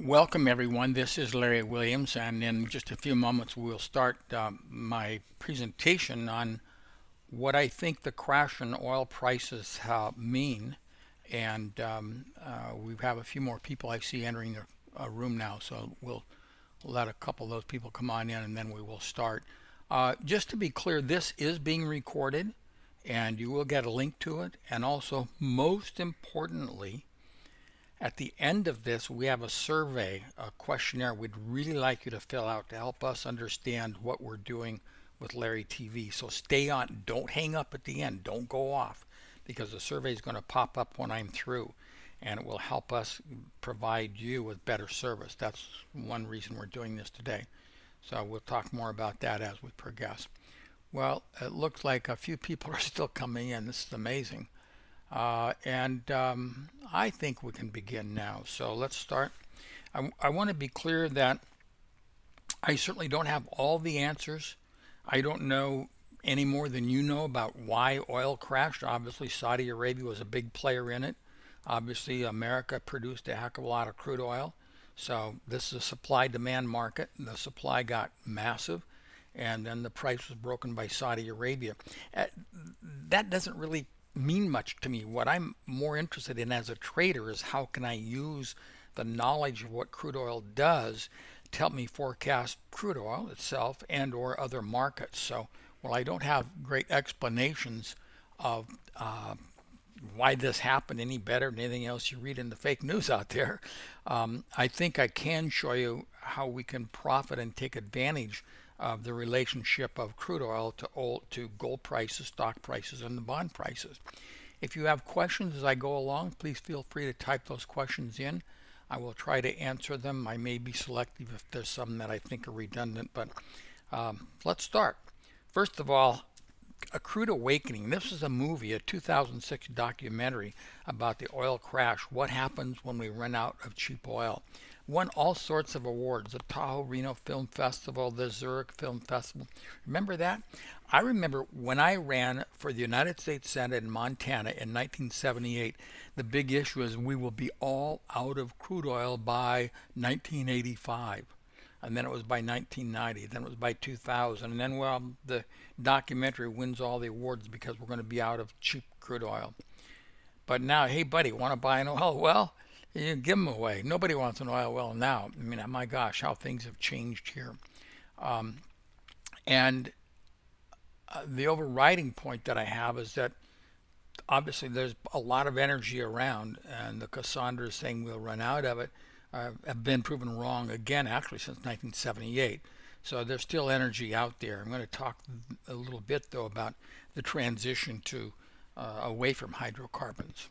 Welcome, everyone. This is Larry Williams, and in just a few moments, we'll start my presentation on what I think the crash in oil prices mean. And we have a few more people I see entering the room now, so we'll let a couple of those people come on in, and then we will start. Just to be clear, this is being recorded, and you will get a link to it. And also, most importantly, at the end of this, we have a survey, a questionnaire we'd really like you to fill out to help us understand what we're doing with Larry TV. So stay on. Don't hang up at the end. Don't go off because the survey is going to pop up when I'm through and it will help us provide you with better service. That's one reason we're doing this today. So we'll talk more about that as we progress. Well, it looks like a few people are still coming in. This is amazing. And I think we can begin now. So let's start. I want to be clear that I certainly don't have all the answers. I don't know any more than you know about why oil crashed. Obviously, Saudi Arabia was a big player in it. Obviously, America produced a heck of a lot of crude oil. So this is a supply-demand market. The supply got massive, and then the price was broken by Saudi Arabia. That doesn't really mean much to me. What I'm more interested in as a trader is how can I use the knowledge of what crude oil does to help me forecast crude oil itself and or other markets. So while I don't have great explanations of why this happened any better than anything else you read in the fake news out there, I think I can show you how we can profit and take advantage of the relationship of crude oil to gold prices, stock prices, and the bond prices. If you have questions as I go along, please feel free to type those questions in. I will try to answer them. I may be selective if there's some that I think are redundant, but let's start. First of all, A Crude Awakening. This is a movie, a 2006 documentary about the oil crash. What happens when we run out of cheap oil? Won all sorts of awards, the Tahoe Reno Film Festival, the Zurich Film Festival. Remember that? I remember when I ran for the United States Senate in Montana in 1978, the big issue is we will be all out of crude oil by 1985. And then it was by 1990, then it was by 2000, and then, well, the documentary wins all the awards because we're going to be out of cheap crude oil. But now, hey, buddy, want to buy an oil well? You give them away. Nobody wants an oil well now. I mean, my gosh, how things have changed here. And the overriding point that I have is that obviously there's a lot of energy around, and the Cassandra is saying we'll run out of it. Have been proven wrong again, actually, since 1978. So there's still energy out there. I'm going to talk a little bit, though, about the transition to away from hydrocarbons.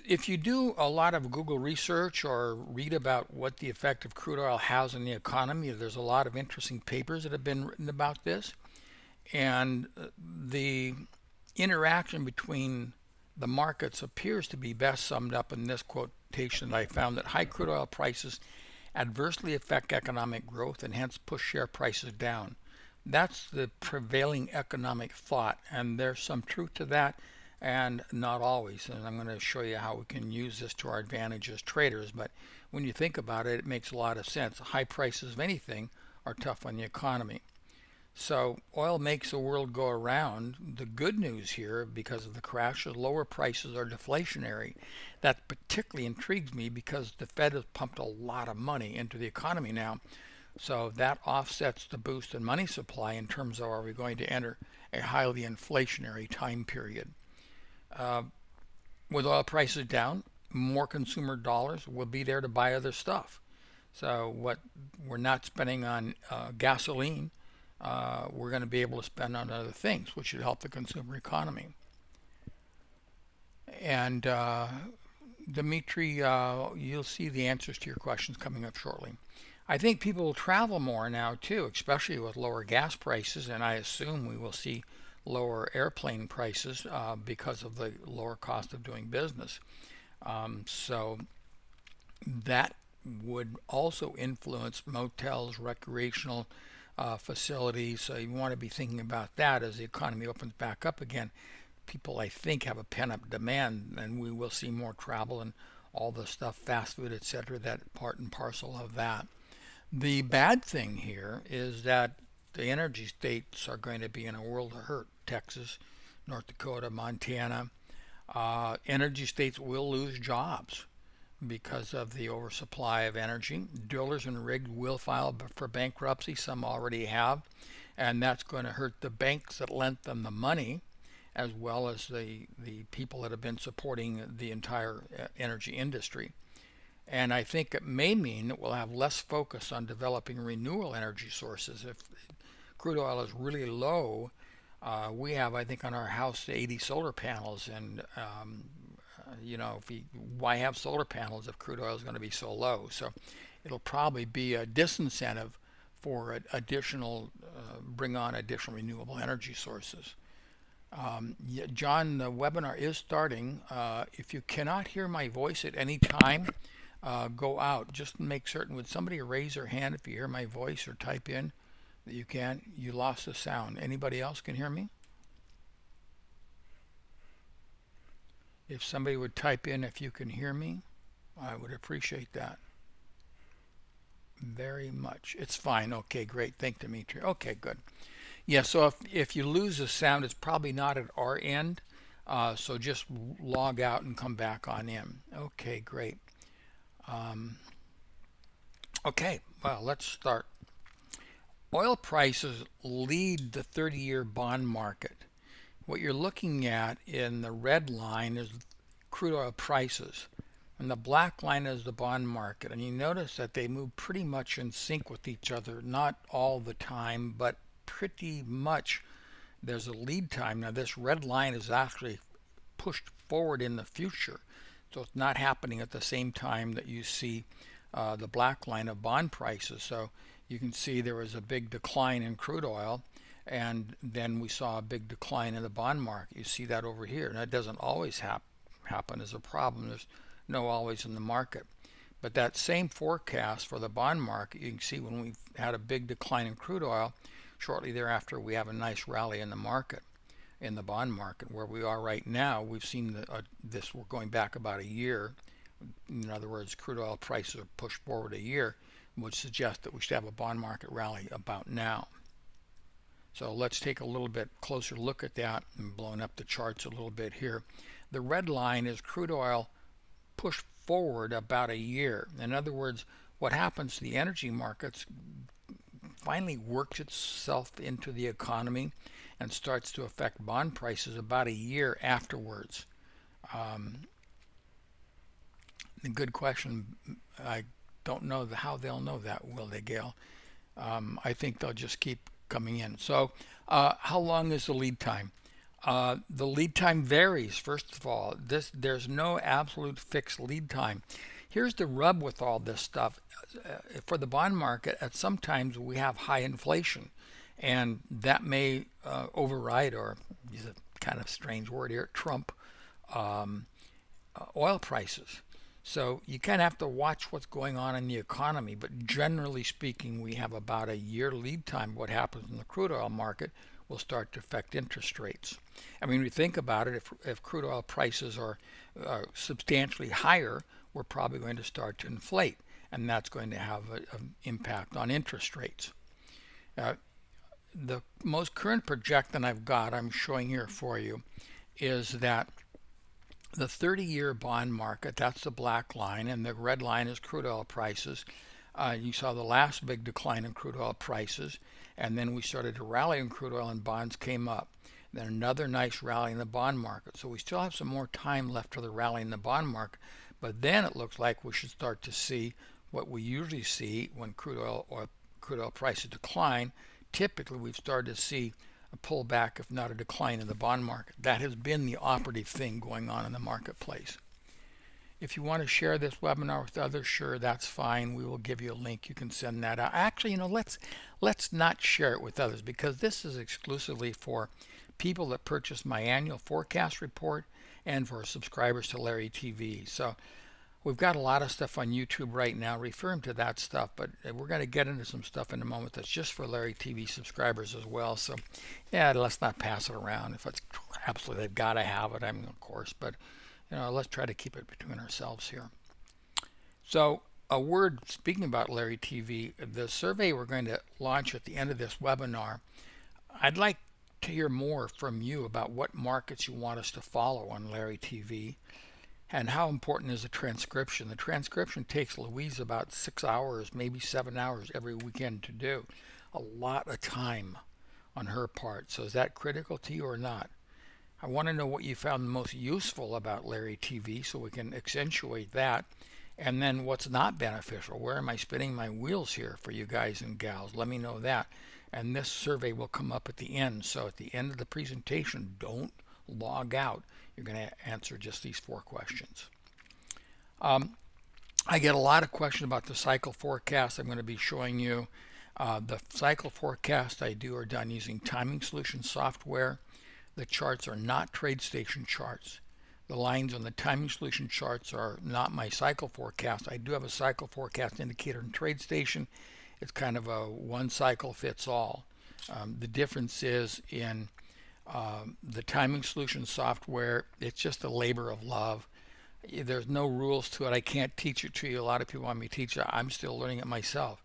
If you do a lot of Google research or read about what the effect of crude oil has on the economy, there's a lot of interesting papers that have been written about this. And the interaction between the markets appears to be best summed up in this quotation that I found, that high crude oil prices adversely affect economic growth and hence push share prices down. That's the prevailing economic thought, and there's some truth to that, and not always. And I'm going to show you how we can use this to our advantage as traders. But when you think about it, it makes a lot of sense. High prices of anything are tough on the economy. So oil makes the world go around. The good news here, because of the crash, is lower prices are deflationary. That particularly intrigues me because the Fed has pumped a lot of money into the economy now. So that offsets the boost in money supply in terms of, are we going to enter a highly inflationary time period? With oil prices down, more consumer dollars will be there to buy other stuff. So what we're not spending on gasoline, we're going to be able to spend on other things, which should help the consumer economy. And Dimitri, you'll see the answers to your questions coming up shortly. I think people will travel more now too, especially with lower gas prices, and I assume we will see lower airplane prices because of the lower cost of doing business. So that would also influence motels, recreational facilities. So you want to be thinking about that as the economy opens back up again. People, I think, have a pent-up demand, and we will see more travel and all the stuff, fast food, etc., that part and parcel of that. The bad thing here is that the energy states are going to be in a world of hurt. Texas, North Dakota, Montana, energy states will lose jobs because of the oversupply of energy. Drillers and rigs will file for bankruptcy. Some already have, and that's going to hurt the banks that lent them the money, as well as the people that have been supporting the entire energy industry. And I think it may mean that we'll have less focus on developing renewable energy sources. If crude oil is really low, we have, I think, on our house 80 solar panels, and why have solar panels if crude oil is going to be so low? So it'll probably be a disincentive for bring on additional renewable energy sources. John, the webinar is starting. If you cannot hear my voice at any time, go out. Just make certain, would somebody raise their hand if you hear my voice, or type in that you can? You lost the sound. Anybody else can hear me? If somebody would type in if you can hear me, I would appreciate that very much. It's fine. Okay, great. Thank Dimitri. Okay, good. Yeah, so if you lose the sound, it's probably not at our end. So just log out and come back on in. Okay, great. Okay, well, let's start. Oil prices lead the 30-year bond market. What you're looking at in the red line is crude oil prices, and the black line is the bond market. And you notice that they move pretty much in sync with each other, not all the time, but pretty much. There's a lead time. Now this red line is actually pushed forward in the future, so it's not happening at the same time that you see the black line of bond prices. So you can see there was a big decline in crude oil, and then we saw a big decline in the bond market. You see that over here. And that doesn't always happen as a problem. There's no always in the market. But that same forecast for the bond market, you can see when we had a big decline in crude oil, shortly thereafter we have a nice rally in the market, in the bond market. Where we are right now, we've seen this, we're going back about a year. In other words, crude oil prices are pushed forward a year, which suggests that we should have a bond market rally about now. So let's take a little bit closer look at that, and blowing up the charts a little bit here. The red line is crude oil pushed forward about a year. In other words, what happens to the energy markets finally works itself into the economy and starts to affect bond prices about a year afterwards. A good question. I don't know how they'll know that, will they, Gail? I think they'll just keep coming in. So how long is the lead time? The lead time varies. First of all, there's no absolute fixed lead time. Here's the rub with all this stuff. For the bond market, at sometimes we have high inflation, and that may override, or use a kind of strange word here, trump oil prices. So you kind of have to watch what's going on in the economy, but generally speaking, we have about a year lead time. What happens in the crude oil market will start to affect interest rates. I mean, when you think about it, if crude oil prices are substantially higher, we're probably going to start to inflate, and that's going to have an impact on interest rates. The most current projection I've got, I'm showing here for you, is that the 30-year bond market, that's the black line, and the red line is crude oil prices. You saw the last big decline in crude oil prices, and then we started to rally in crude oil and bonds came up. Then another nice rally in the bond market. So we still have some more time left for the rally in the bond market, but then it looks like we should start to see what we usually see when crude oil prices decline. Typically, we've started to see a pullback, if not a decline, in the bond market. That has been the operative thing going on in the marketplace. If you want to share this webinar with others, sure, that's fine. We will give you a link. You can send that out. Actually, let's not share it with others, because this is exclusively for people that purchase my annual forecast report and for subscribers to Larry TV. So we've got a lot of stuff on YouTube right now referring to that stuff, but we're going to get into some stuff in a moment that's just for Larry TV subscribers as well. So yeah, let's not pass it around. If it's absolutely they've got to have it, I mean, of course, but let's try to keep it between ourselves here. So a word, speaking about Larry TV, the survey we're going to launch at the end of this webinar, I'd like to hear more from you about what markets you want us to follow on Larry TV and how important is the transcription. The transcription takes Louise about 6 hours, maybe 7 hours every weekend to do. A lot of time on her part. So is that critical to you or not? I want to know what you found most useful about Larry TV so we can accentuate that. And then what's not beneficial? Where am I spinning my wheels here for you guys and gals? Let me know that. And this survey will come up at the end. So at the end of the presentation, don't log out. You're going to answer just these 4 questions. I get a lot of questions about the cycle forecast. I'm going to be showing you the cycle forecast I do are done using timing solution software. The charts are not TradeStation charts. The lines on the timing solution charts are not my cycle forecast. I do have a cycle forecast indicator in TradeStation. It's kind of a one cycle fits all. The difference is in the timing solution software, it's just a labor of love. There's no rules to it. I can't teach it to you. A lot of people want me to teach it. I'm still learning it myself.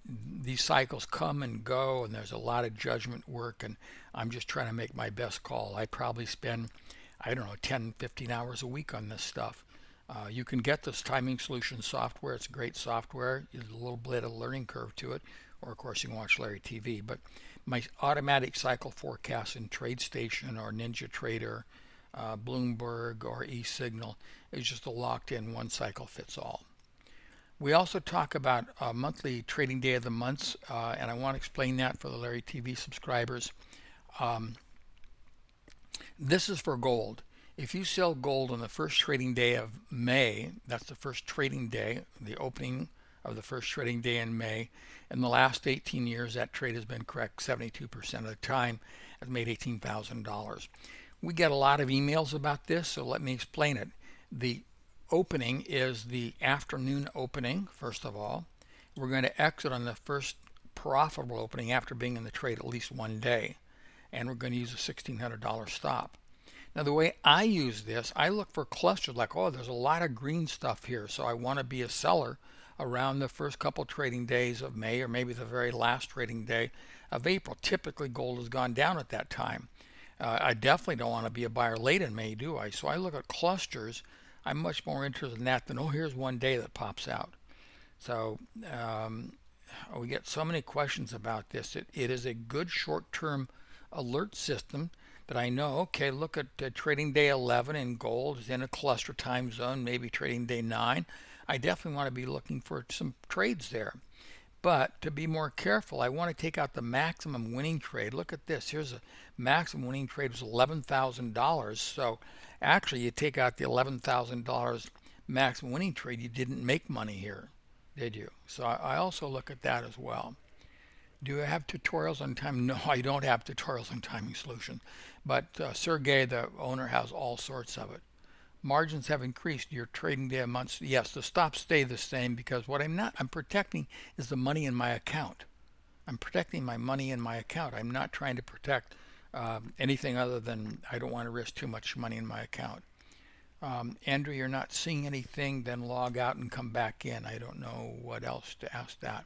These cycles come and go, and there's a lot of judgment work, and I'm just trying to make my best call. I probably spend, I don't know, 10, 15 hours a week on this stuff. You can get this timing solution software. It's great software. There's a little bit of a learning curve to it, or of course you can watch Larry TV. But my automatic cycle forecast in TradeStation or NinjaTrader, Bloomberg or eSignal is just a locked-in one cycle fits all. We also talk about monthly trading day of the months, and I want to explain that for the Larry TV subscribers. This is for gold. If you sell gold on the first trading day of May, that's the first trading day, the opening of the first trading day in May. In the last 18 years, that trade has been correct 72% of the time. Has made $18,000. We get a lot of emails about this, so let me explain it. The opening is the afternoon opening, first of all. We're going to exit on the first profitable opening after being in the trade at least one day. And we're going to use a $1,600 stop. Now, the way I use this, I look for clusters like, oh, there's a lot of green stuff here, so I want to be a seller around the first couple trading days of May or maybe the very last trading day of April. Typically, gold has gone down at that time. I definitely don't want to be a buyer late in May, do I? So I look at clusters. I'm much more interested in that than, oh, here's one day that pops out. So we get so many questions about this. It is a good short-term alert system that I know, okay, look at trading day 11 in gold is in a cluster time zone, maybe trading day 9. I definitely want to be looking for some trades there. But to be more careful, I want to take out the maximum winning trade. Look at this. Here's a maximum winning trade was $11,000. So actually, you take out the $11,000 maximum winning trade, you didn't make money here, did you? So I also look at that as well. Do I have tutorials on time? No, I don't have tutorials on timing solution. But Sergey, the owner, has all sorts of it. Margins have increased. Your trading day a month. Yes, the stops stay the same because what I'm protecting is the money in my account. I'm protecting my money in my account. I'm not trying to protect anything other than I don't want to risk too much money in my account. Andrew, you're not seeing anything, then log out and come back in. I don't know what else to ask that.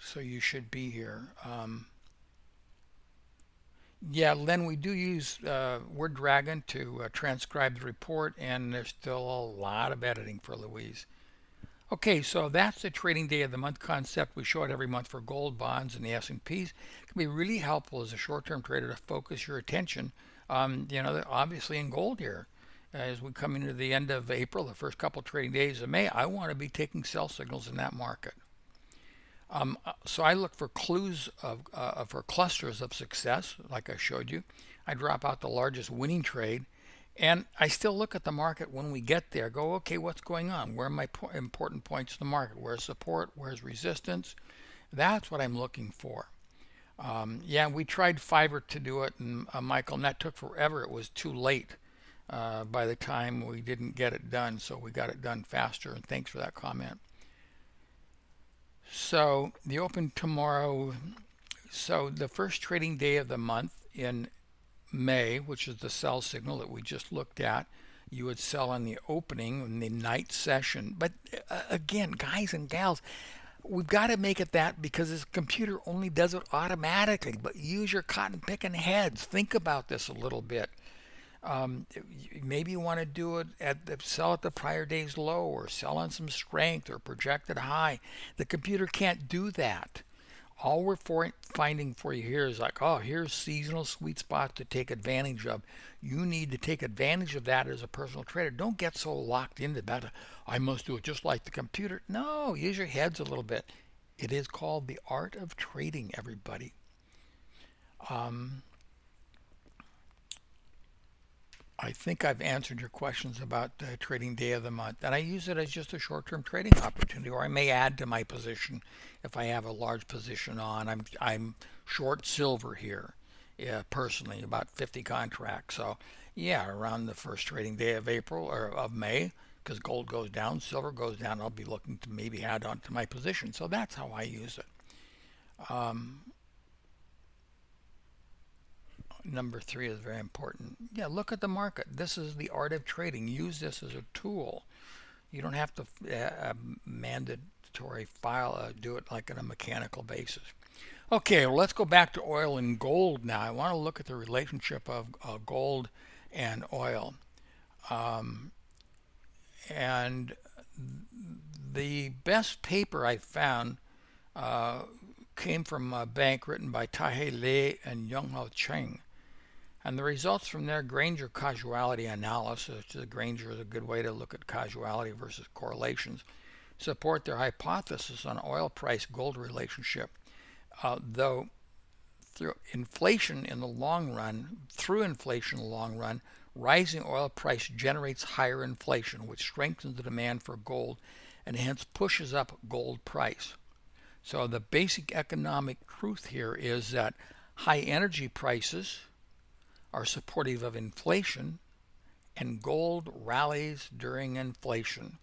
So you should be here. Yeah, Len, we do use Word Dragon to transcribe the report, and there's still a lot of editing for Louise. Okay, so that's the trading day of the month concept. We show it every month for gold, bonds, and the S&Ps. It can be really helpful as a short-term trader to focus your attention, obviously in gold here. As we come into the end of April, the first couple trading days of May, I want to be taking sell signals in that market. So I look for clues for clusters of success, like I showed you. I drop out the largest winning trade, and I still look at the market when we get there. Go, okay, what's going on? Where are my important points in the market? Where's support? Where's resistance? That's what I'm looking for. Yeah, we tried Fiverr to do it, and Michael, and that took forever. It was too late by the time we didn't get it done, so we got it done faster, and thanks for that comment. So the open tomorrow, so the first trading day of the month in May, which is the sell signal that we just looked at, you would sell on the opening in the night session. But again, guys and gals, we've got to make it that because this computer only does it automatically. But use your cotton picking heads. Think about this a little bit. Maybe you want to do it sell at the prior day's low, or sell on some strength or projected high. The computer can't do that. All we're finding for you here is like, oh, here's seasonal sweet spots to take advantage of. You need to take advantage of that as a personal trader. Don't get so locked into that. I must do it just like the computer. No, use your heads a little bit. It is called the art of trading, everybody. I think I've answered your questions about the trading day of the month. And I use it as just a short-term trading opportunity, or I may add to my position if I have a large position on. I'm short silver here, yeah, personally, about 50 contracts. So yeah, around the first trading day of April or of May, because gold goes down, silver goes down, I'll be looking to maybe add on to my position. So that's how I use it. Number 3 is very important. Yeah, look at the market. This is the art of trading. Use this as a tool. You don't have to mandatory do it like on a mechanical basis. Okay, well, let's go back to oil and gold now. I want to look at the relationship of gold and oil. And the best paper I found came from a bank written by Tahe Lei and Younghao Cheng. And the results from their Granger causality analysis, Granger is a good way to look at causality versus correlations, support their hypothesis on oil price gold relationship. Though through inflation in the long run, rising oil price generates higher inflation, which strengthens the demand for gold and hence pushes up gold price. So the basic economic truth here is that high energy prices are supportive of inflation, and gold rallies during inflation.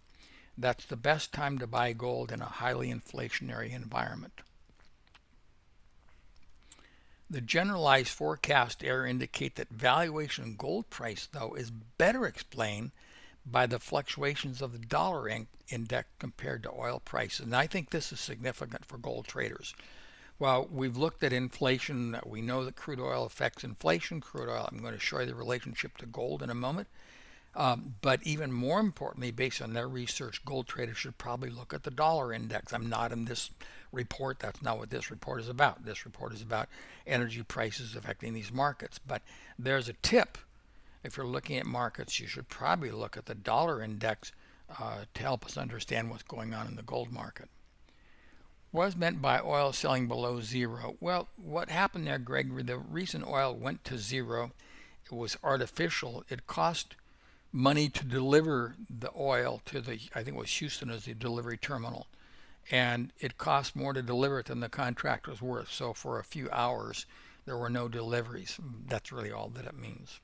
That's the best time to buy gold in a highly inflationary environment. The generalized forecast error indicate that valuation in gold price, though, is better explained by the fluctuations of the dollar index compared to oil prices. And I think this is significant for gold traders. Well, we've looked at inflation. We know that crude oil affects inflation. Crude oil, I'm going to show you the relationship to gold in a moment. But even more importantly, based on their research, gold traders should probably look at the dollar index. I'm not in this report. That's not what this report is about. This report is about energy prices affecting these markets. But there's a tip. If you're looking at markets, you should probably look at the dollar index to help us understand what's going on in the gold market. What is meant by oil selling below zero? Well, what happened there, Greg, the reason oil went to zero, it was artificial. It cost money to deliver the oil to I think it was Houston as the delivery terminal. And it cost more to deliver it than the contract was worth. So for a few hours, there were no deliveries. That's really all that it means.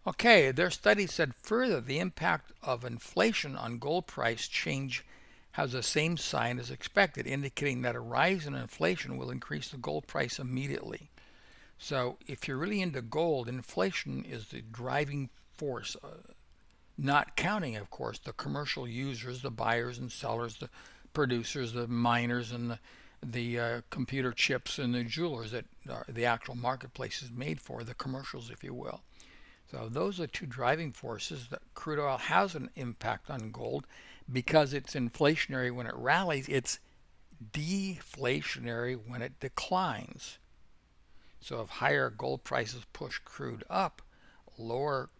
Okay, their study said further, the impact of inflation on gold price change has the same sign as expected, indicating that a rise in inflation will increase the gold price immediately. So if you're really into gold, inflation is the driving force, not counting, of course, the commercial users, the buyers and sellers, the producers, the miners, and the computer chips and the jewelers that the actual marketplace is made for, the commercials, if you will. So those are two driving forces. That crude oil has an impact on gold because it's inflationary when it rallies. It's deflationary when it declines. So if higher gold prices push crude up, lower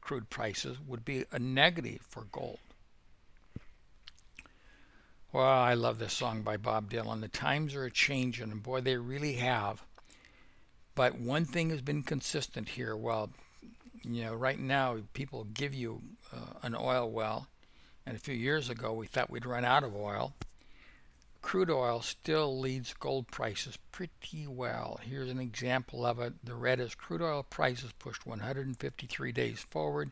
crude prices would be a negative for gold. Well, I love this song by Bob Dylan. The times are a-changin', and boy, they really have. But one thing has been consistent here. Well, you know, right now people give you an oil well, and a few years ago we thought we'd run out of oil. Crude oil still leads gold prices pretty well. Here's an example of it. The red is crude oil prices pushed 153 days forward.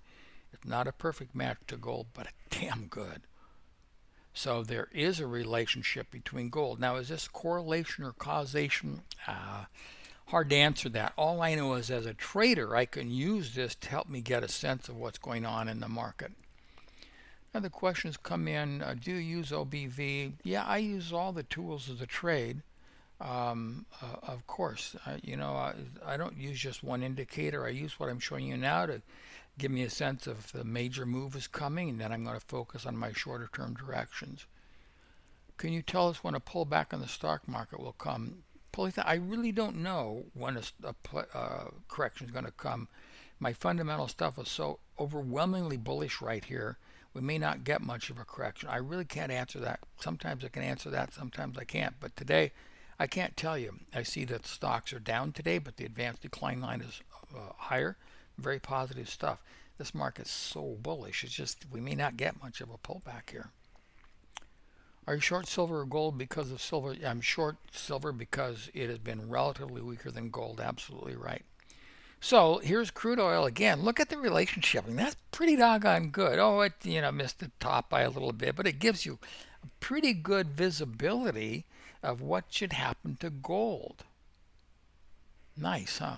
It's not a perfect match to gold, but damn good. So there is a relationship between gold. Now, is this correlation or causation? hard to answer that. All I know is as a trader, I can use this to help me get a sense of what's going on in the market. Now the questions come in, do you use OBV? Yeah, I use all the tools of the trade. Of course, I don't use just one indicator. I use what I'm showing you now to give me a sense of if the major move is coming, and then I'm going to focus on my shorter term directions. Can you tell us when a pullback in the stock market will come? I really don't know when a correction is going to come. My fundamental stuff is so overwhelmingly bullish right here. We may not get much of a correction. I really can't answer that. Sometimes I can answer that, sometimes I can't. But today, I can't tell you. I see that stocks are down today, but the advanced decline line is higher. Very positive stuff. This market's so bullish. It's just we may not get much of a pullback here. Are you short silver or gold because of silver? I'm short silver because it has been relatively weaker than gold. Absolutely right. So here's crude oil again. Look at the relationship. I mean, that's pretty doggone good. Oh, it missed the top by a little bit, but it gives you a pretty good visibility of what should happen to gold. Nice, huh?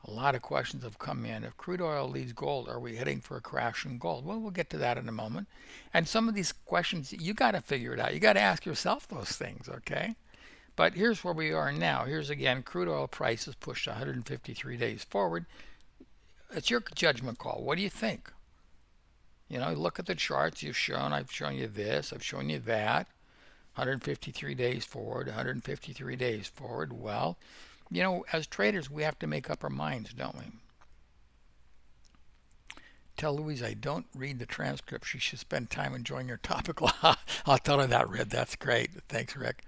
A lot of questions have come in. If crude oil leads gold, are we heading for a crash in gold? Well, we'll get to that in a moment. And some of these questions, you got to figure it out. You got to ask yourself those things, okay? But here's where we are now. Here's again, crude oil prices pushed 153 days forward. It's your judgment call. What do you think? Look at the charts you've shown. I've shown you this. I've shown you that. 153 days forward, 153 days forward. Well, as traders, we have to make up our minds, don't we? Tell Louise I don't read the transcript. She should spend time enjoying her topical. I'll tell her that, Red. That's great. Thanks, Rick.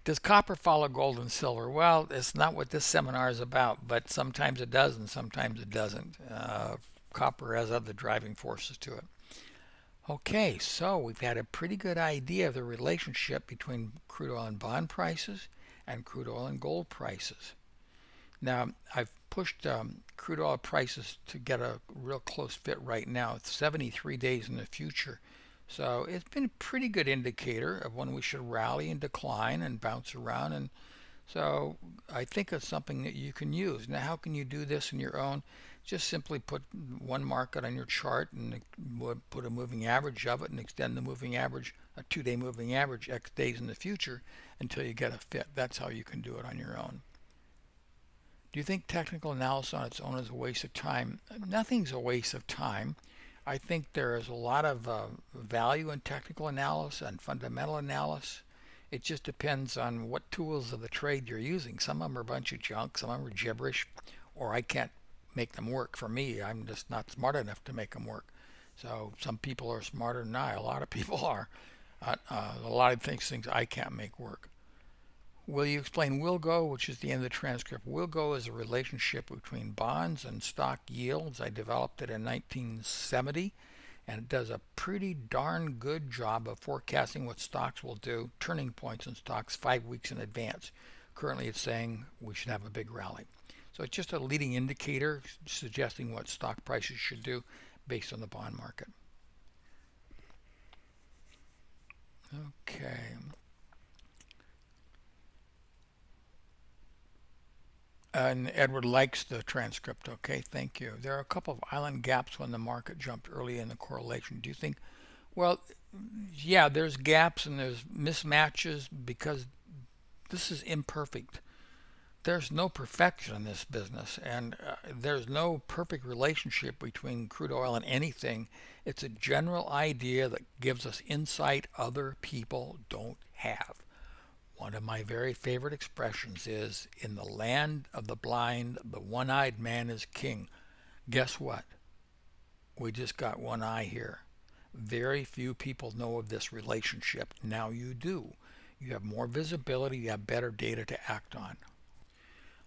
Does copper follow gold and silver? Well, it's not what this seminar is about, but sometimes it does and sometimes it doesn't. Copper has other driving forces to it. Okay, so we've had a pretty good idea of the relationship between crude oil and bond prices and crude oil and gold prices. Now, I've pushed crude oil prices to get a real close fit right now. It's 73 days in the future. So it's been a pretty good indicator of when we should rally and decline and bounce around. And so I think it's something that you can use. Now, how can you do this in your own? Just simply put one market on your chart and put a moving average of it and extend the moving average, a 2-day moving average, X days in the future until you get a fit. That's how you can do it on your own. Do you think technical analysis on its own is a waste of time? Nothing's a waste of time. I think there is a lot of value in technical analysis and fundamental analysis. It just depends on what tools of the trade you're using. Some of them are a bunch of junk, some of them are gibberish, or I can't make them work for me. I'm just not smart enough to make them work. So some people are smarter than I. A lot of people are. A lot of things I can't make work. Will you explain Wilgo, which is the end of the transcript? Wilgo is a relationship between bonds and stock yields. I developed it in 1970, and it does a pretty darn good job of forecasting what stocks will do, turning points in stocks 5 weeks in advance. Currently, it's saying we should have a big rally. So it's just a leading indicator suggesting what stock prices should do based on the bond market. Okay. And Edward likes the transcript. Okay, thank you. There are a couple of island gaps when the market jumped early in the correlation. Do you think? Well, yeah, there's gaps and there's mismatches because this is imperfect. There's no perfection in this business, and there's no perfect relationship between crude oil and anything. It's a general idea that gives us insight other people don't have. One of my very favorite expressions is, in the land of the blind, the one-eyed man is king. Guess what? We just got one eye here. Very few people know of this relationship. Now you do. You have more visibility, you have better data to act on.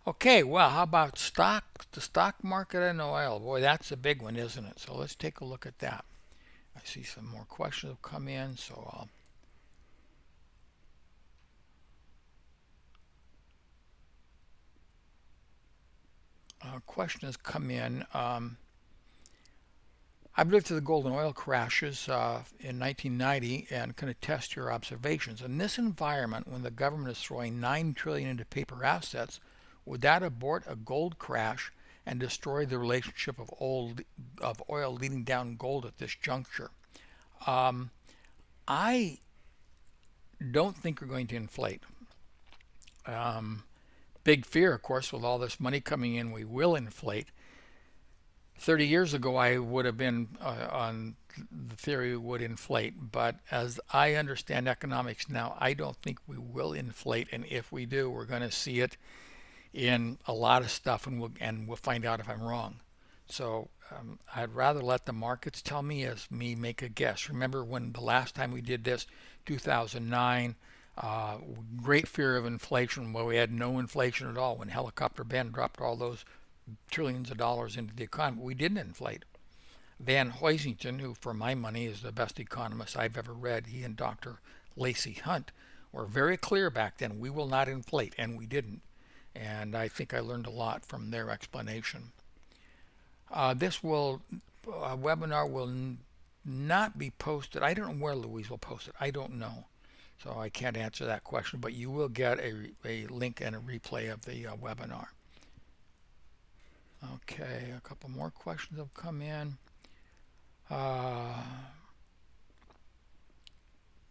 Okay, well, how about stock? The stock market and oil. Boy, that's a big one, isn't it? So let's take a look at that. I see some more questions have come in, so I'll question has come in. I've lived through the gold and oil crashes in 1990 and can attest to your observations. In this environment, when the government is throwing $9 trillion into paper assets, Would that abort a gold crash and destroy the relationship of oil leading down gold at this juncture? Um, I don't think we're going to inflate. Um, Big fear, of course, with all this money coming in, we will inflate. 30 years ago, I would have been on the theory we would inflate, but as I understand economics now, I don't think we will inflate, and if we do, we're going to see it in a lot of stuff, and we'll find out if I'm wrong. So I'd rather let the markets tell me as me make a guess. Remember when the last time we did this, 2009, great fear of inflation. Well, we had no inflation at all when Helicopter Ben dropped all those trillions of dollars into the economy. We didn't inflate. Van Hoisington, who for my money is the best economist I've ever read, he and Dr. Lacey Hunt were very clear back then. We will not inflate, and we didn't. And I think I learned a lot from their explanation. This webinar will not be posted. I don't know where Louise will post it. I don't know. So I can't answer that question, but you will get a link and a replay of the webinar. Okay, a couple more questions have come in.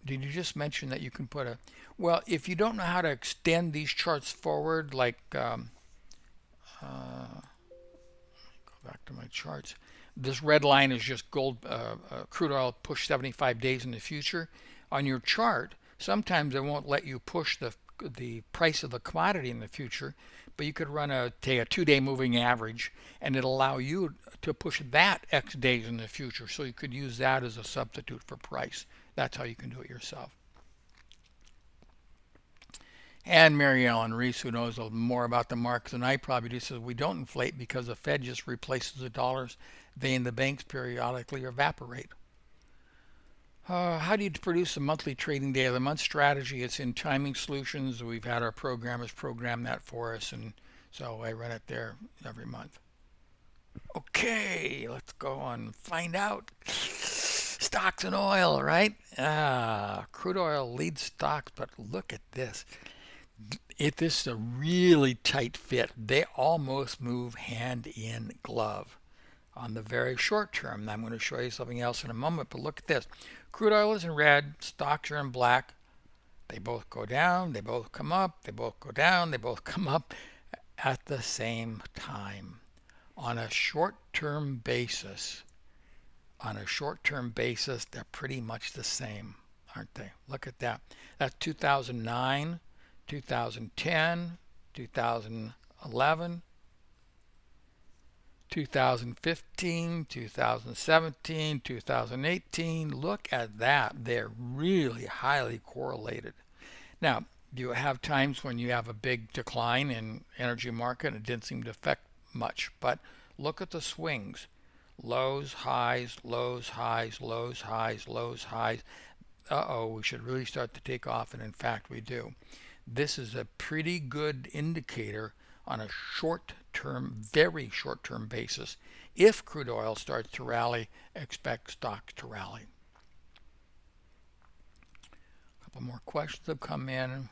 Did you just mention that you can put a... Well, if you don't know how to extend these charts forward, like... go back to my charts. This red line is just gold, crude oil pushed 75 days in the future. On your chart, sometimes it won't let you push the price of the commodity in the future, but you could run a 2-day moving average, and it'll allow you to push that X days in the future. So you could use that as a substitute for price. That's how you can do it yourself. And Mary Ellen Reese, who knows more about the markets than I probably do, says we don't inflate because the Fed just replaces the dollars. They and the banks periodically evaporate. How do you produce a monthly trading day of the month strategy? It's in Timing Solutions. We've had our programmers program that for us, and so I run it there every month. Okay, let's go and find out. Stocks and oil, right? Crude oil leads stocks, but look at this. This is a really tight fit. They almost move hand in glove on the very short term. I'm going to show you something else in a moment, but look at this. Crude oil is in red, stocks are in black. They both go down, they both come up, they both go down, they both come up at the same time. On a short-term basis, they're pretty much the same, aren't they? Look at that. That's 2009, 2010, 2011, 2015, 2017, 2018. Look at that. They're really highly correlated. Now, you have times when you have a big decline in energy market and it didn't seem to affect much, but look at the swings. Lows, highs, lows, highs, lows, highs, lows, highs. We should really start to take off, and in fact we do. This is a pretty good indicator on a short-term, very short-term basis. If crude oil starts to rally, expect stocks to rally. A couple more questions have come in.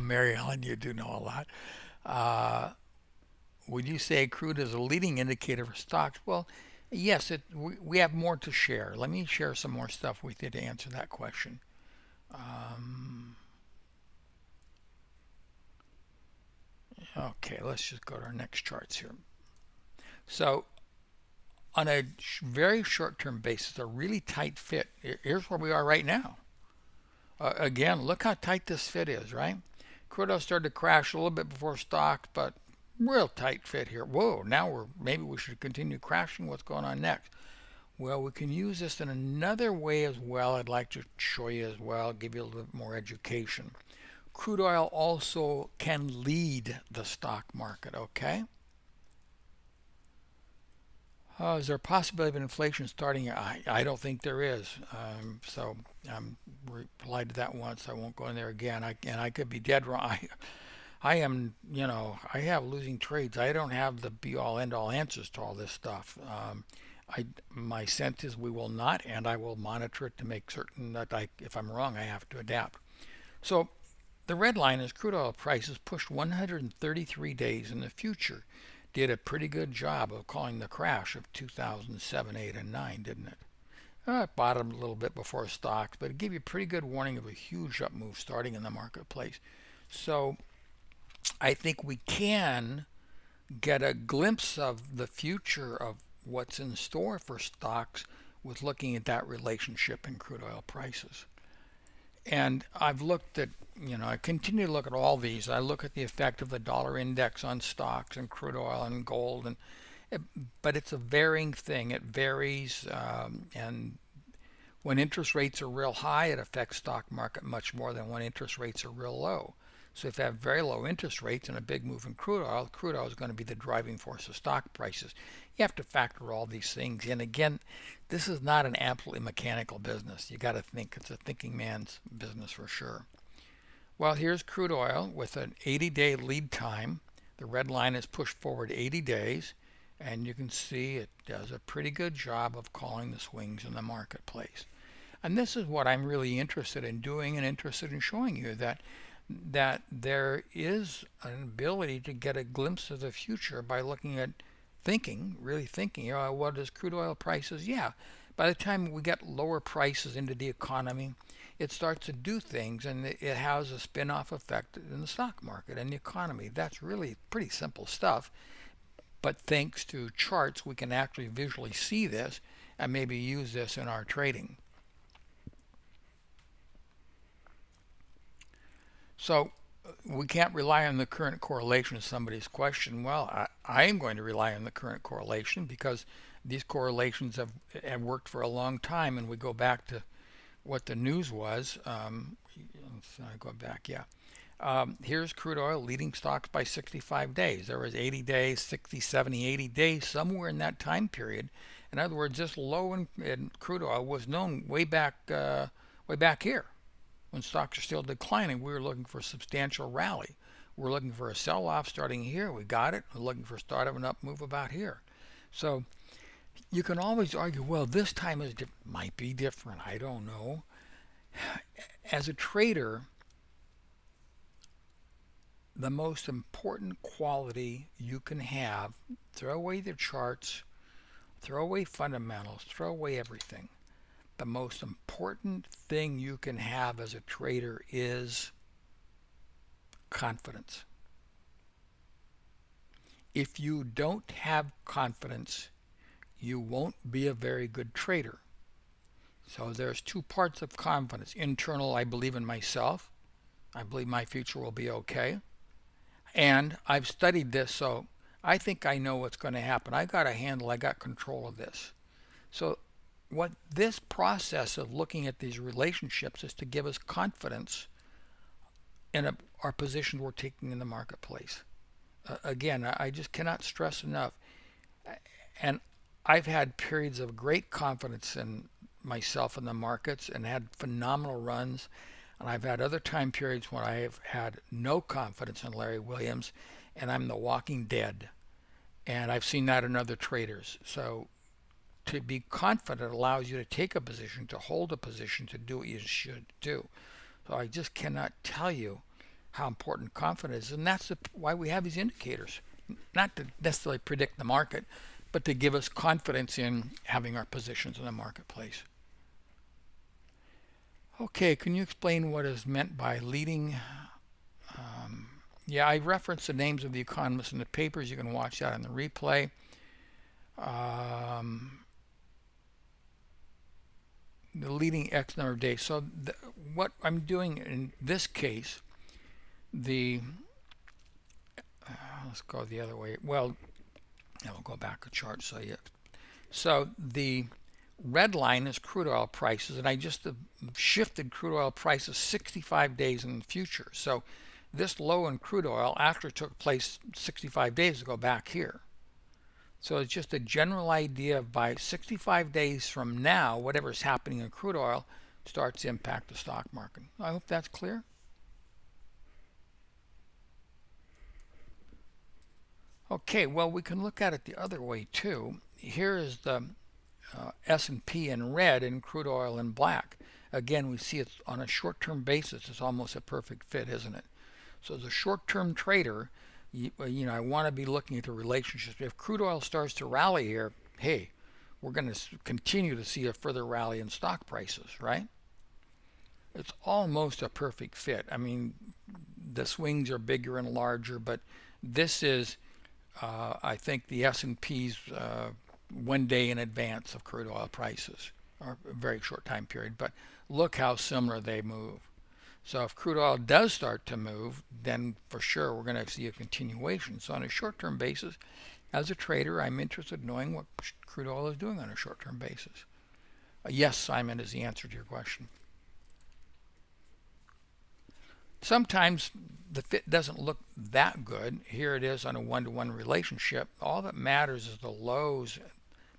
Mary Ellen, you do know a lot. Would you say crude is a leading indicator for stocks? Well, yes, we have more to share. Let me share some more stuff with you to answer that question. Okay, let's just go to our next charts here. So on a very short-term basis, a really tight fit. Here's where we are right now. Again, look how tight this fit is, right? Crude oil started to crash a little bit before stocks, but real tight fit here. Whoa, now maybe we should continue crashing. What's going on next? Well, we can use this in another way as well. I'd like to show you as well, give you a little bit more education. Crude oil also can lead the stock market, okay? Is there a possibility of inflation starting? I don't think there is. So replied to that once. I won't go in there again. I could be dead wrong. I am, I have losing trades. I don't have the be-all, end-all answers to all this stuff. My sense is we will not, and I will monitor it to make certain that if I'm wrong, I have to adapt. So The red line is crude oil prices pushed 133 days in the future. Did a pretty good job of calling the crash of 2007, 8, and 9, didn't it? It bottomed a little bit before stocks, but it gave you a pretty good warning of a huge up move starting in the marketplace. So I think we can get a glimpse of the future of what's in store for stocks with looking at that relationship in crude oil prices. And I've looked at, I continue to look at all these. I look at the effect of the dollar index on stocks and crude oil and gold, but it's a varying thing. It varies, and when interest rates are real high, it affects stock market much more than when interest rates are real low. So if you have very low interest rates and a big move in crude oil is going to be the driving force of stock prices. You have to factor all these things in. Again, this is not an absolutely mechanical business. You got to think. It's a thinking man's business for sure. Well, here's crude oil with an 80-day lead time. The red line is pushed forward 80 days, and you can see it does a pretty good job of calling the swings in the marketplace. And this is what I'm really interested in doing and interested in showing you, that there is an ability to get a glimpse of the future by looking at really thinking, what is crude oil prices? Yeah, by the time we get lower prices into the economy, it starts to do things, and it has a spin-off effect in the stock market and the economy. That's really pretty simple stuff. But thanks to charts, we can actually visually see this and maybe use this in our trading. So we can't rely on the current correlation is somebody's question. Well, I am going to rely on the current correlation because these correlations have worked for a long time, and we go back to what the news was. I go back, yeah. Here's crude oil leading stocks by 65 days. There was 80 days, 60, 70, 80 days, somewhere in that time period. In other words, this low in crude oil was known way back here. When stocks are still declining, we were looking for a substantial rally. We're looking for a sell-off starting here. We got it. We're looking for a start of an up move about here. So you can always argue, well, this time might be different. I don't know. As a trader, the most important quality you can have, throw away the charts, throw away fundamentals, throw away everything. The most important thing you can have as a trader is confidence. If you don't have confidence, you won't be a very good trader. So there's two parts of confidence. Internal, I believe in myself. I believe my future will be okay. And I've studied this, so I think I know what's going to happen. I got control of this. So what this process of looking at these relationships is to give us confidence in our positions we're taking in the marketplace. Again, I just cannot stress enough. And I've had periods of great confidence in myself in the markets and had phenomenal runs. And I've had other time periods when I have had no confidence in Larry Williams and I'm the walking dead. And I've seen that in other traders. So to be confident allows you to take a position, to hold a position, to do what you should do. So I just cannot tell you how important confidence is. And that's why we have these indicators. Not to necessarily predict the market, but to give us confidence in having our positions in the marketplace. Okay, can you explain what is meant by leading? Yeah, I referenced the names of the economists in the papers. You can watch that in the replay. The leading X number of days. So what I'm doing in this case, let's go the other way. Well, we'll go back a chart. So the red line is crude oil prices, and I just shifted crude oil prices 65 days in the future. So this low in crude oil actually took place 65 days ago back here. So it's just a general idea of by 65 days from now, whatever's happening in crude oil starts to impact the stock market. I hope that's clear. Okay, well, we can look at it the other way too. Here is the S&P in red and crude oil in black. Again, we see it's on a short-term basis. It's almost a perfect fit, isn't it? So as a short-term trader, I want to be looking at the relationships. If crude oil starts to rally here, hey, we're going to continue to see a further rally in stock prices, right? It's almost a perfect fit. I mean, the swings are bigger and larger, but this is, I think, the S&P's 1 day in advance of crude oil prices, or a very short time period. But look how similar they move. So if crude oil does start to move, then for sure we're going to see a continuation. So on a short-term basis, as a trader, I'm interested in knowing what crude oil is doing on a short-term basis. Yes, Simon, is the answer to your question. Sometimes the fit doesn't look that good. Here it is on a one-to-one relationship. All that matters is the lows,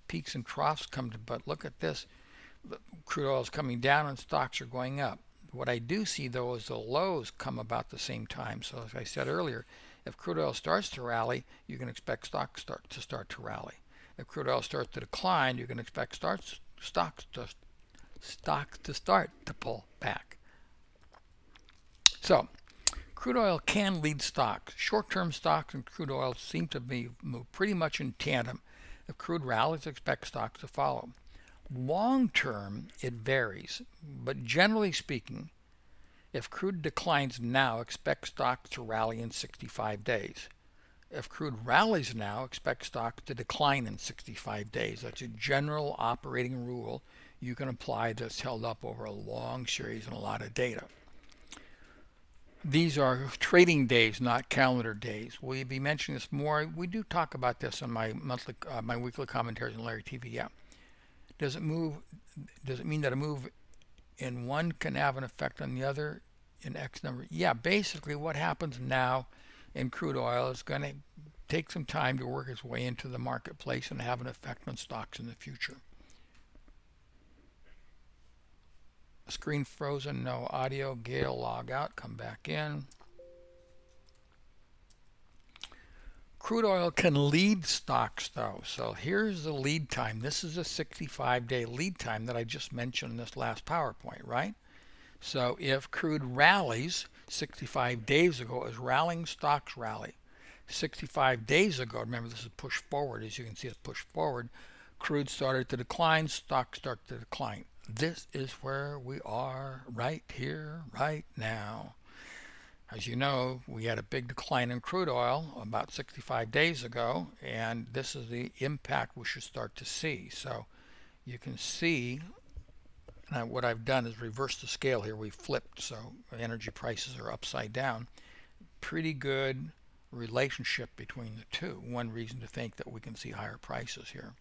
peaks and troughs come to, but look at this. The crude oil is coming down and stocks are going up. What I do see though is the lows come about the same time. So as I said earlier, if crude oil starts to rally, you can expect stocks to start to rally. If crude oil starts to decline, you can expect stocks to start to pull back. So crude oil can lead stocks. Short-term stocks and crude oil seem to move pretty much in tandem. If crude rallies, expect stocks to follow. Long-term, it varies, but generally speaking, if crude declines now, expect stocks to rally in 65 days. If crude rallies now, expect stocks to decline in 65 days. That's a general operating rule you can apply that's held up over a long series and a lot of data. These are trading days, not calendar days. We'll be mentioning this more. We do talk about this on my weekly commentaries on Larry TV. Yeah. Does it mean that a move in one can have an effect on the other in X number? Yeah, basically what happens now in crude oil is going to take some time to work its way into the marketplace and have an effect on stocks in the future. Screen frozen, no audio. Gail, log out, come back in. Crude oil can lead stocks though. So here's the lead time. This is a 65-day lead time that I just mentioned in this last PowerPoint, right? So if crude rallies 65 days ago, it was rallying, stocks rally. 65 days ago, remember this is push forward, as you can see it's push forward, crude started to decline, stocks start to decline. This is where we are right here, right now. As you know, we had a big decline in crude oil about 65 days ago, and this is the impact we should start to see. So you can see what I've done is reverse the scale here. We flipped, so energy prices are upside down. Pretty good relationship between the two. One reason to think that we can see higher prices here.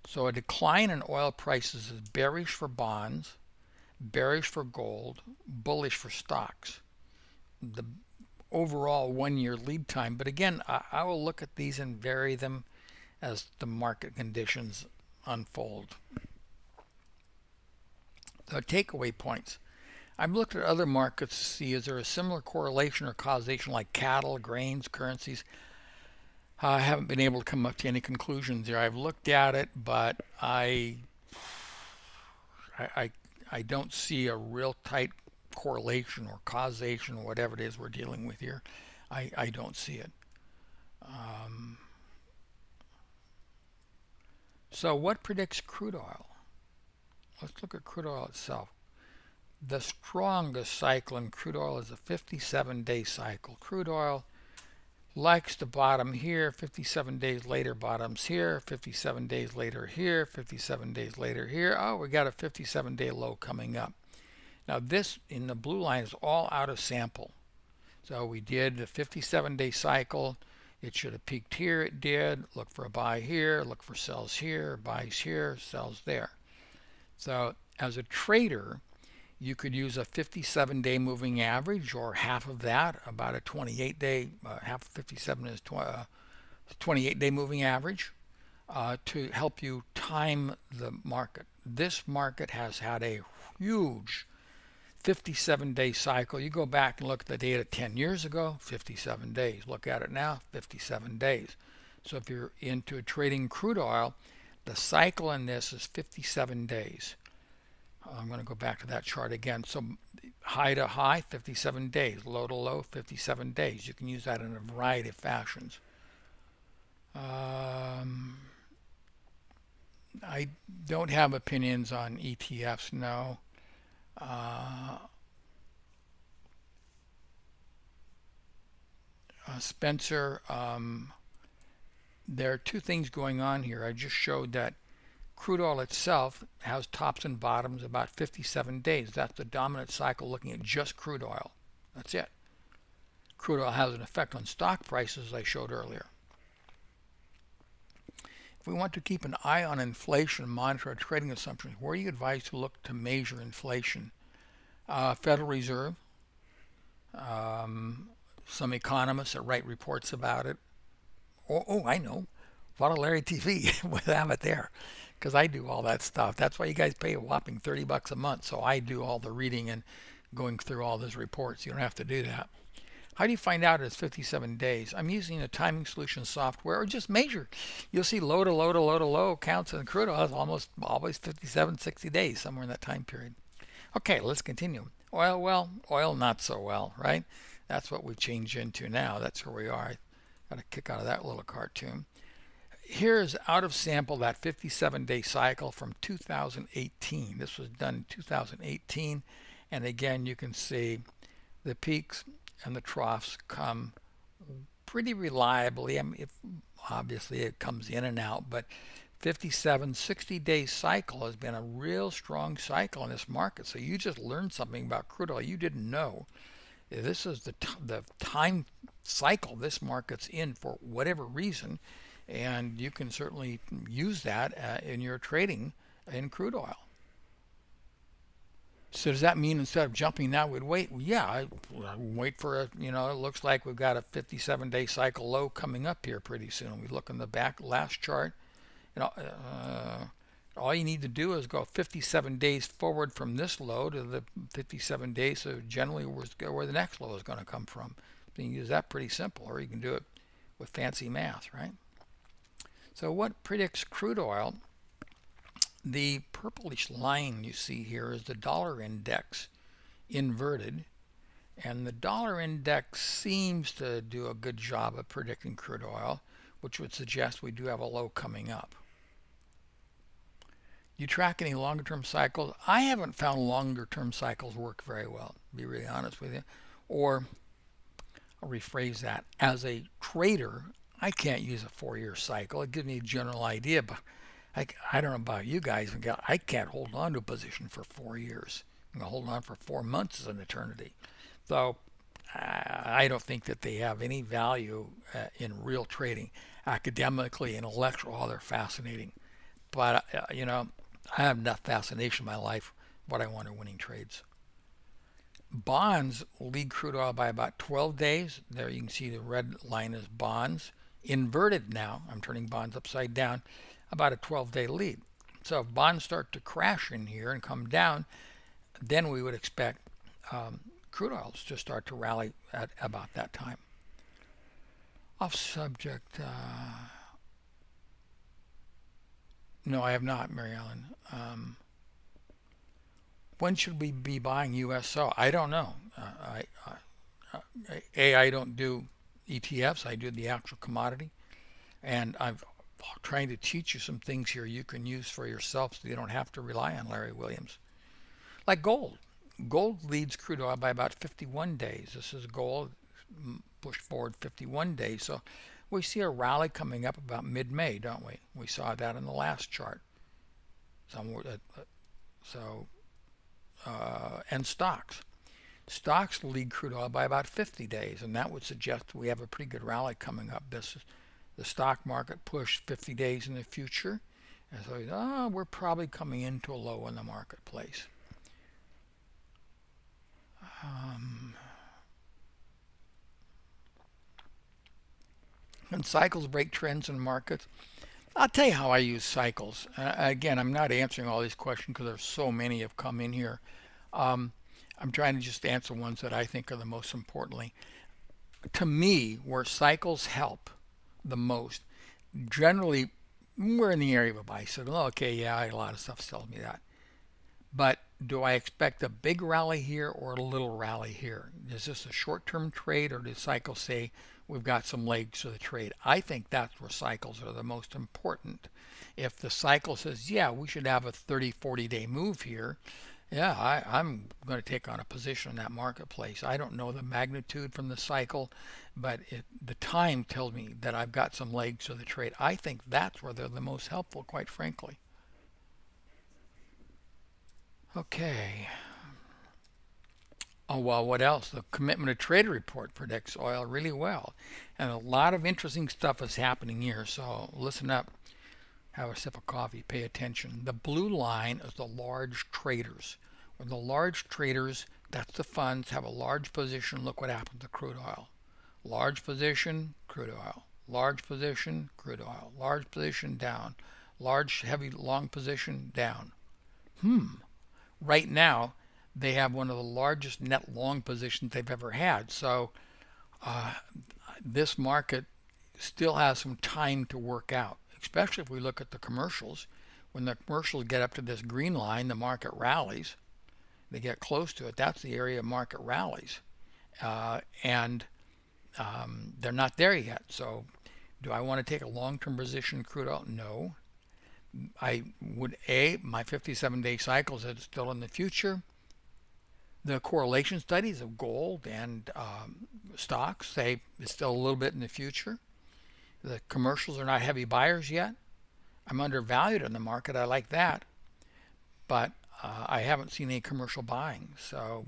So a decline in oil prices is bearish for bonds, bearish for gold, bullish for stocks. The overall 1 year lead time, but again, I will look at these and vary them as the market conditions unfold. The takeaway points. I've looked at other markets to see is there a similar correlation or causation like cattle, grains, currencies. I haven't been able to come up to any conclusions there. I've looked at it, but I don't see a real tight correlation or causation or whatever it is we're dealing with here. I don't see it. So what predicts crude oil? Let's look at crude oil itself. The strongest cycle in crude oil is a 57-day cycle. Crude oil likes to bottom here, 57 days later bottoms here, 57 days later here, 57 days later here. Oh, we got a 57-day low coming up. Now this in the blue line is all out of sample. So we did a 57-day cycle. It should have peaked here, it did. Look for a buy here, look for sells here, buys here, sells there. So as a trader, you could use a 57-day moving average or half of that, about a 28-day, half of 57 is 28-day moving average to help you time the market. This market has had a huge 57-day cycle. You go back and look at the data 10 years ago, 57 days. Look at it now, 57 days. So if you're into trading crude oil, the cycle in this is 57 days. I'm going to go back to that chart again. So high to high, 57 days. Low to low, 57 days. You can use that in a variety of fashions. I don't have opinions on ETFs, no. Spencer, there are two things going on here. I just showed that crude oil itself has tops and bottoms about 57 days. That's the dominant cycle looking at just crude oil. That's it. Crude oil has an effect on stock prices, as I showed earlier. If we want to keep an eye on inflation and monitor our trading assumptions, where are you advised to look to measure inflation? Federal Reserve, some economists that write reports about it. Oh, I know. Follow Larry TV. We'll have it there, because I do all that stuff. That's why you guys pay a whopping $30 a month. So I do all the reading and going through all those reports. You don't have to do that. How do you find out it's 57 days? I'm using a timing solution software, or just measure. You'll see low to low to low to low counts in crude oil is almost always 57, 60 days, somewhere in that time period. Okay, let's continue. Oil, well, oil not so well, right? That's what we've changed into now. That's where we are. I got a kick out of that little cartoon. Here's out of sample that 57-day cycle from 2018. This was done in 2018. And again, you can see the peaks and the troughs come pretty reliably. I mean, obviously it comes in and out, but 57, 60-day cycle has been a real strong cycle in this market. So you just learned something about crude oil you didn't know. This is the time cycle this market's in for whatever reason, and you can certainly use that in your trading in crude oil. So does that mean instead of jumping now we'd wait? Well, yeah, I wait for it looks like we've got a 57-day cycle low coming up here pretty soon. We look in the back last chart. All you need to do is go 57 days forward from this low to the 57 days, so generally where the next low is going to come from. You can use that pretty simple, or you can do it with fancy math, right? So what predicts crude oil? The purplish line you see here is the dollar index inverted, and the dollar index seems to do a good job of predicting crude oil, which would suggest we do have a low coming up. You track any longer term cycles? I haven't found longer term cycles work very well, to be really honest with you. Or I'll rephrase that. As a trader, I can't use a 4-year cycle. It gives me a general idea, but I don't know about you guys. I can't hold on to a position for 4 years. I'm going to hold on for 4 months is an eternity. So I don't think that they have any value in real trading. Academically, intellectual, they're fascinating. But, I have enough fascination in my life. What I want are winning trades. Bonds lead crude oil by about 12 days. There you can see the red line is bonds. Inverted now. I'm turning bonds upside down. About a 12-day lead. So if bonds start to crash in here and come down, then we would expect crude oils to start to rally at about that time. Off subject. No, I have not, Mary Ellen. When should we be buying USO? I don't know. I don't do ETFs. I do the actual commodity. And I'm trying to teach you some things here you can use for yourself so you don't have to rely on Larry Williams. Like gold. Gold leads crude oil by about 51 days. This is gold pushed forward 51 days. So we see a rally coming up about mid-May, don't we? We saw that in the last chart. And stocks. Stocks lead crude oil by about 50 days, and that would suggest we have a pretty good rally coming up. The stock market pushed 50 days in the future, and so we're probably coming into a low in the marketplace. When cycles break trends in markets, I'll tell you how I use cycles. Again, I'm not answering all these questions because there's so many have come in here. I'm trying to just answer ones that I think are the most importantly. To me, where cycles help the most, generally, we're in the area of a buy signal. Okay, yeah, a lot of stuff tells me that. But do I expect a big rally here or a little rally here? Is this a short-term trade, or does cycles say we've got some legs to the trade? I think that's where cycles are the most important. If the cycle says, yeah, we should have a 30, 40-day move here, yeah, I'm going to take on a position in that marketplace. I don't know the magnitude from the cycle, but the time tells me that I've got some legs to the trade. I think that's where they're the most helpful, quite frankly. Okay. Oh, well, what else? The commitment to trade report predicts oil really well. And a lot of interesting stuff is happening here. So listen up, have a sip of coffee, pay attention. The blue line is the large traders. When the large traders, that's the funds, have a large position, look what happens to crude oil. Large position, crude oil. Large position, crude oil. Large position, down. Large, heavy, long position, down. Right now, they have one of the largest net long positions they've ever had. So this market still has some time to work out, especially if we look at the commercials. When the commercials get up to this green line, the market rallies. They get close to it. That's the area market rallies. And they're not there yet. So do I want to take a long-term position in crude oil? No. I would, my 57-day cycles are still in the future. The correlation studies of gold and stocks say it's still a little bit in the future. The commercials are not heavy buyers yet. I'm undervalued in the market. I like that. But I haven't seen any commercial buying. So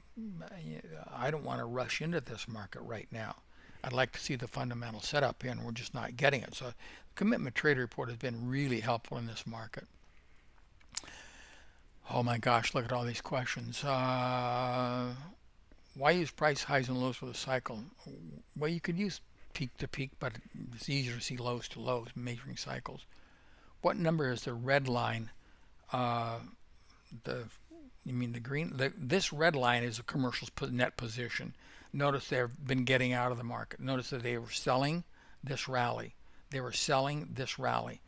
I don't want to rush into this market right now. I'd like to see the fundamental setup here, and we're just not getting it. So the commitment trade report has been really helpful in this market. Oh my gosh, look at all these questions. Why use price highs and lows for the cycle? Well, you could use peak to peak, but it's easier to see lows to lows, measuring cycles. What number is the red line? You mean the green? This red line is a commercial's net position. Notice they've been getting out of the market. Notice that they were selling this rally. They were selling this rally.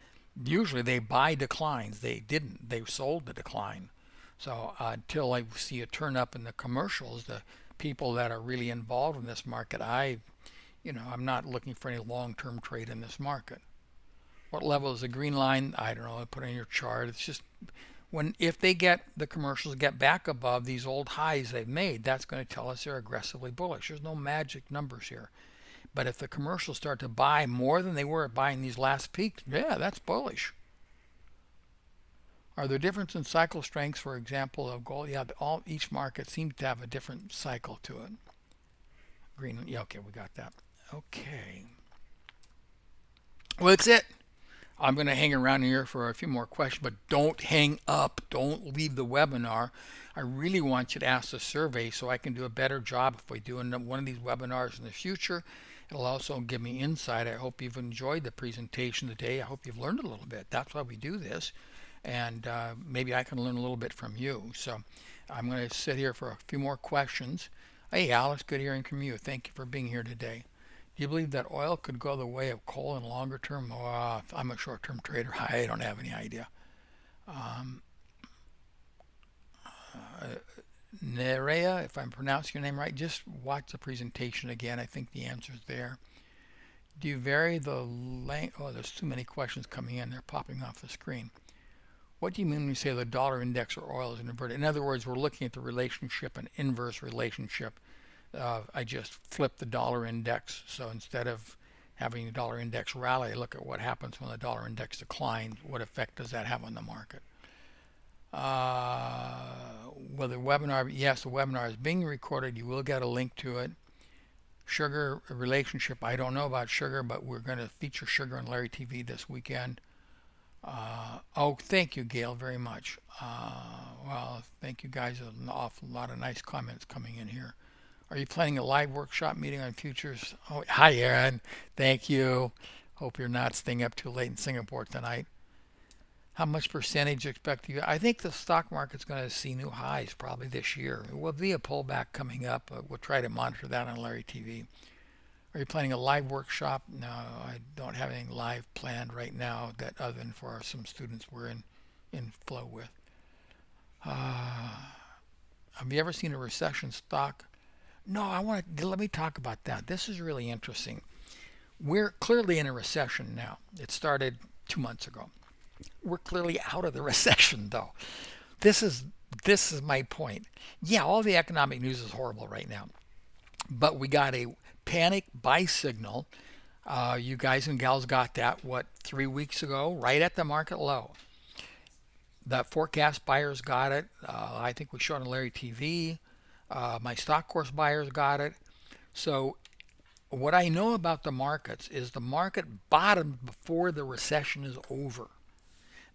Usually they buy declines. They didn't. They sold the decline. So until I see a turn up in the commercials, the people that are really involved in this market, I'm not looking for any long-term trade in this market. What level is the green line? I don't know. Put it in your chart. It's just if the commercials get back above these old highs they've made, that's going to tell us they're aggressively bullish. There's no magic numbers here. But if the commercials start to buy more than they were buying these last peaks, yeah, that's bullish. Are there differences in cycle strengths, for example, of gold? Yeah, each market seems to have a different cycle to it. Green, yeah, okay, we got that. Okay. Well, that's it. I'm going to hang around here for a few more questions, but don't hang up. Don't leave the webinar. I really want you to ask the survey so I can do a better job if we do one of these webinars in the future. It'll also give me insight. I hope you've enjoyed the presentation today. I hope you've learned a little bit. That's why we do this. And maybe I can learn a little bit from you. So I'm going to sit here for a few more questions. Hey, Alex, good hearing from you. Thank you for being here today. Do you believe that oil could go the way of coal in longer term? Oh, I'm a short-term trader. I don't have any idea. Nerea, if I'm pronouncing your name right, just watch the presentation again. I think the answer is there. Do you vary the length? Oh, there's too many questions coming in. They're popping off the screen. What do you mean when you say the dollar index or oil is inverted? In other words, we're looking at the relationship, an inverse relationship. I just flipped the dollar index. So instead of having the dollar index rally, I look at what happens when the dollar index declines. What effect does that have on the market? Well, the webinar, yes, the webinar is being recorded. You will get a link to it. Sugar relationship, I don't know about sugar, but we're going to feature sugar on Larry TV this weekend. Oh, thank you, Gail, very much. Well, thank you guys. An awful lot of nice comments coming in here. Are you planning a live workshop meeting on futures? Oh, hi, Aaron. Thank you. Hope you're not staying up too late in Singapore tonight. How much percentage expect you? I think the stock market's going to see new highs probably this year. There will be a pullback coming up. We'll try to monitor that on Larry TV. Are you planning a live workshop? No, I don't have anything live planned right now that other than for some students we're in flow with. Have you ever seen a recession stock? No, let me talk about that. This is really interesting. We're clearly in a recession now. It started 2 months ago. We're clearly out of the recession though. This is this is my point. Yeah, all the economic news is horrible right now, but we got a panic buy signal. You guys and gals got that, what, 3 weeks ago, right at the market low. The forecast buyers got it. I think we showed on Larry TV. My stock course buyers got it. So what I know about the markets is the market bottomed before the recession is over.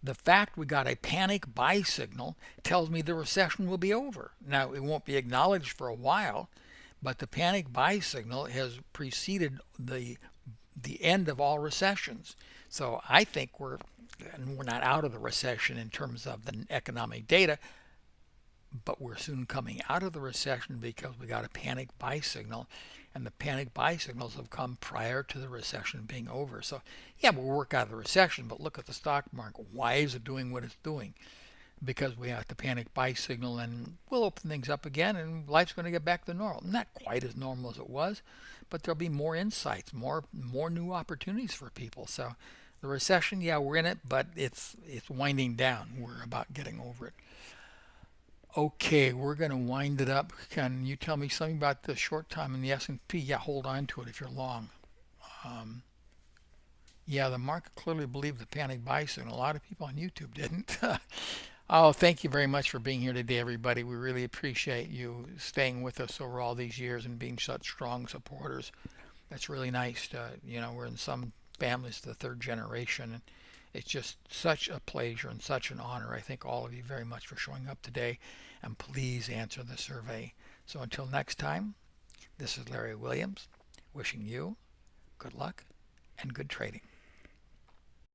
The fact we got a panic buy signal tells me the recession will be over. Now, it won't be acknowledged for a while, but the panic buy signal has preceded the end of all recessions. So I think we're not out of the recession in terms of the economic data, but we're soon coming out of the recession because we got a panic buy signal, and the panic buy signals have come prior to the recession being over. So yeah, we'll work out of the recession, but look at the stock market. Why is it doing what it's doing? Because we have the panic buy signal, and we'll open things up again, and life's going to get back to normal. Not quite as normal as it was, but there'll be more insights, more new opportunities for people. So the recession, yeah, we're in it, but it's winding down. We're about getting over it. Okay, we're going to wind it up. Can you tell me something about the short time in the S&P? Yeah, hold on to it if you're long. Um, yeah, the market clearly believed the panic buy signal. A lot of people on YouTube didn't. Oh, thank you very much for being here today, everybody. We really appreciate you staying with us over all these years and being such strong supporters. That's really nice. We're in some families the third generation, and it's just such a pleasure and such an honor. I thank all of you very much for showing up today, and please answer the survey. So until next time, this is Larry Williams wishing you good luck and good trading.